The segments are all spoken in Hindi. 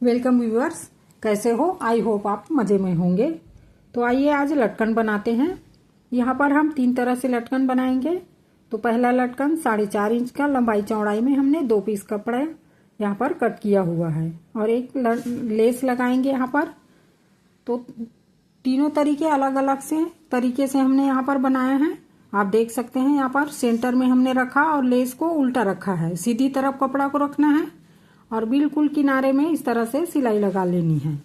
वेलकम व्यूअर्स, कैसे हो? आई होप आप मज़े में होंगे। तो आइए आज लटकन बनाते हैं। यहाँ पर हम 3 तरह से लटकन बनाएंगे। तो पहला लटकन 4.5 इंच का लंबाई चौड़ाई में हमने 2 पीस कपड़ा यहाँ पर कट किया हुआ है और एक लेस लगाएंगे यहाँ पर। तो तीनों तरीके अलग अलग से तरीके से हमने यहाँ पर बनाया है। आप देख सकते हैं यहाँ पर सेंटर में हमने रखा और लेस को उल्टा रखा है। सीधी तरफ कपड़ा को रखना है और बिल्कुल किनारे में इस तरह से सिलाई लगा लेनी है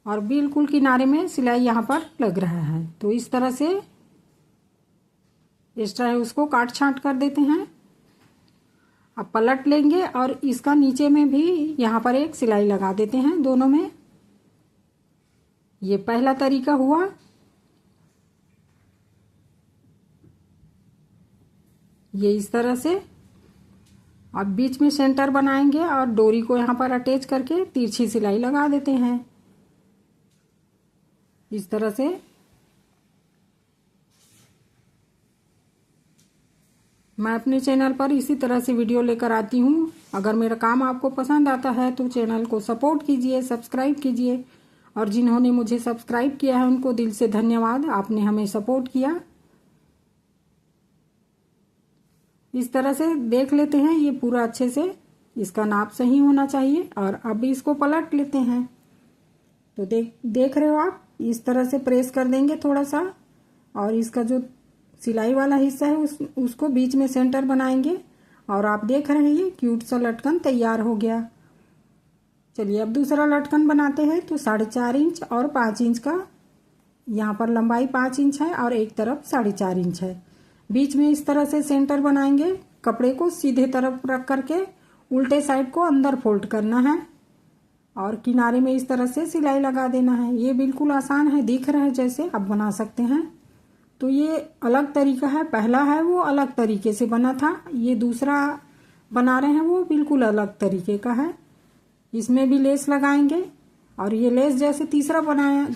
और बिल्कुल किनारे में सिलाई यहाँ पर लग रहा है। तो इस तरह से एक्स्ट्रा है उसको काट छांट कर देते हैं। अब पलट लेंगे और इसका नीचे में भी यहाँ पर एक सिलाई लगा देते हैं दोनों में। ये पहला तरीका हुआ। ये इस तरह से अब बीच में सेंटर बनाएंगे और डोरी को यहाँ पर अटैच करके तिरछी सिलाई लगा देते हैं इस तरह से। मैं अपने चैनल पर इसी तरह से वीडियो लेकर आती हूँ। अगर मेरा काम आपको पसंद आता है तो चैनल को सपोर्ट कीजिए, सब्सक्राइब कीजिए और जिन्होंने मुझे सब्सक्राइब किया है उनको दिल से धन्यवाद, आपने हमें सपोर्ट किया। इस तरह से देख लेते हैं ये पूरा अच्छे से इसका नाप सही होना चाहिए। और अब इसको पलट लेते हैं। तो देख रहे हो आप, इस तरह से प्रेस कर देंगे थोड़ा सा और इसका जो सिलाई वाला हिस्सा है उसको बीच में सेंटर बनाएंगे और आप देख रहे हैं ये क्यूट सा लटकन तैयार हो गया। चलिए अब दूसरा लटकन बनाते हैं। तो 4.5 इंच और 5 इंच का यहाँ पर लंबाई 5 इंच है और एक तरफ 4.5 इंच है। बीच में इस तरह से सेंटर बनाएंगे। कपड़े को सीधे तरफ रख करके उल्टे साइड को अंदर फोल्ड करना है और किनारे में इस तरह से सिलाई लगा देना है। ये बिल्कुल आसान है, दिख रहा है जैसे आप बना सकते हैं। तो ये अलग तरीका है। पहला है वो अलग तरीके से बना था, ये दूसरा बना रहे हैं वो बिल्कुल अलग तरीके का है। इसमें भी लेस लगाएंगे और ये लेस जैसे तीसरा बनाया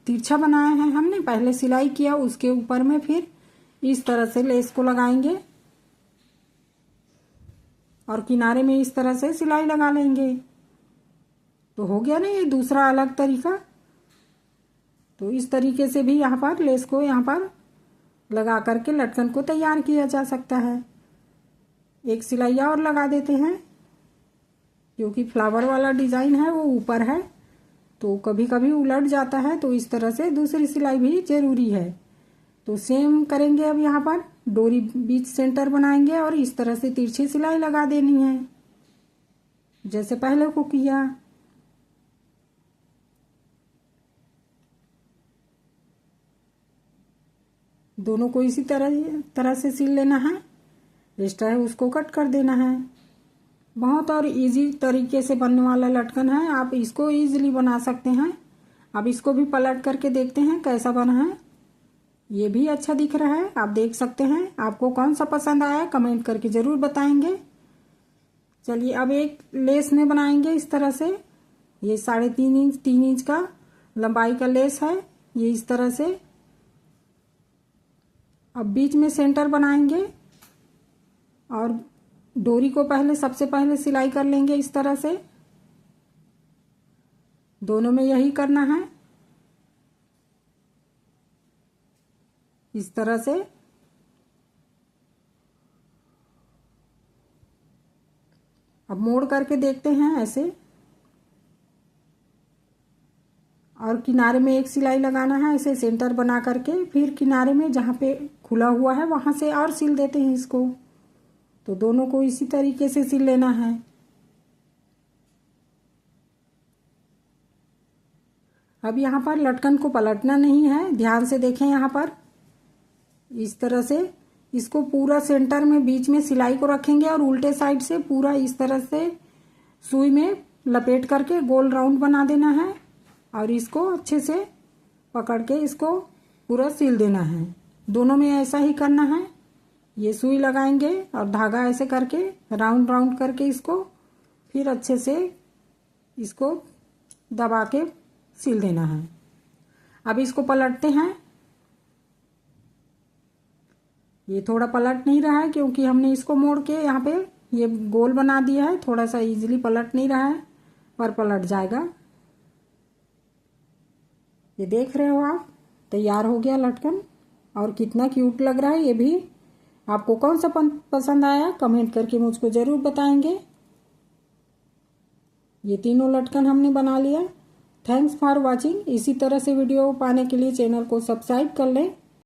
तिरछा बनाया है हमने, पहले सिलाई किया उसके ऊपर में फिर इस तरह से लेस को लगाएंगे और किनारे में इस तरह से सिलाई लगा लेंगे। तो हो गया ना ये दूसरा अलग तरीका। तो इस तरीके से भी यहाँ पर लेस को यहाँ पर लगा करके लटकन को तैयार किया जा सकता है। एक सिलाई और लगा देते हैं क्योंकि फ्लावर वाला डिजाइन है वो ऊपर है तो कभी कभी उलट जाता है, तो इस तरह से दूसरी सिलाई भी जरूरी है। तो सेम करेंगे। अब यहाँ पर डोरी बीच सेंटर बनाएंगे और इस तरह से तिरछी सिलाई लगा देनी है जैसे पहले को किया। दोनों को इसी तरह से सिल लेना है। एक्स्ट्रा है उसको कट कर देना है। बहुत और इजी तरीके से बनने वाला लटकन है, आप इसको इजीली बना सकते हैं। अब इसको भी पलट करके देखते हैं कैसा बना है। ये भी अच्छा दिख रहा है, आप देख सकते हैं। आपको कौन सा पसंद आया कमेंट करके जरूर बताएंगे। चलिए अब एक लेस में बनाएंगे इस तरह से। ये 3.5 इंच 3 इंच का लंबाई का लेस है। ये इस तरह से अब बीच में सेंटर बनाएंगे और डोरी को सबसे पहले सिलाई कर लेंगे इस तरह से। दोनों में यही करना है इस तरह से। अब मोड़ करके देखते हैं ऐसे और किनारे में एक सिलाई लगाना है ऐसे सेंटर बना करके, फिर किनारे में जहाँ पे खुला हुआ है वहां से और सिल देते हैं इसको। तो दोनों को इसी तरीके से सिल लेना है। अब यहाँ पर लटकन को पलटना नहीं है, ध्यान से देखें। यहाँ पर इस तरह से इसको पूरा सेंटर में बीच में सिलाई को रखेंगे और उल्टे साइड से पूरा इस तरह से सुई में लपेट करके गोल राउंड बना देना है और इसको अच्छे से पकड़ के इसको पूरा सिल देना है। दोनों में ऐसा ही करना है। ये सुई लगाएंगे और धागा ऐसे करके राउंड राउंड करके इसको फिर अच्छे से इसको दबा के सिल देना है। अब इसको पलटते हैं। ये थोड़ा पलट नहीं रहा है क्योंकि हमने इसको मोड़ के यहाँ पे ये गोल बना दिया है, थोड़ा सा इजीली पलट नहीं रहा है। और पलट जाएगा। ये देख रहे हो आप, तैयार हो गया लटकन। और कितना क्यूट लग रहा है ये भी। आपको कौन सा पसंद आया कमेंट करके मुझको ज़रूर बताएंगे। ये तीनों लटकन हमने बना लिया। Thanks for watching. इसी तरह से वीडियो पाने के लिए चैनल को सब्सक्राइब कर लें।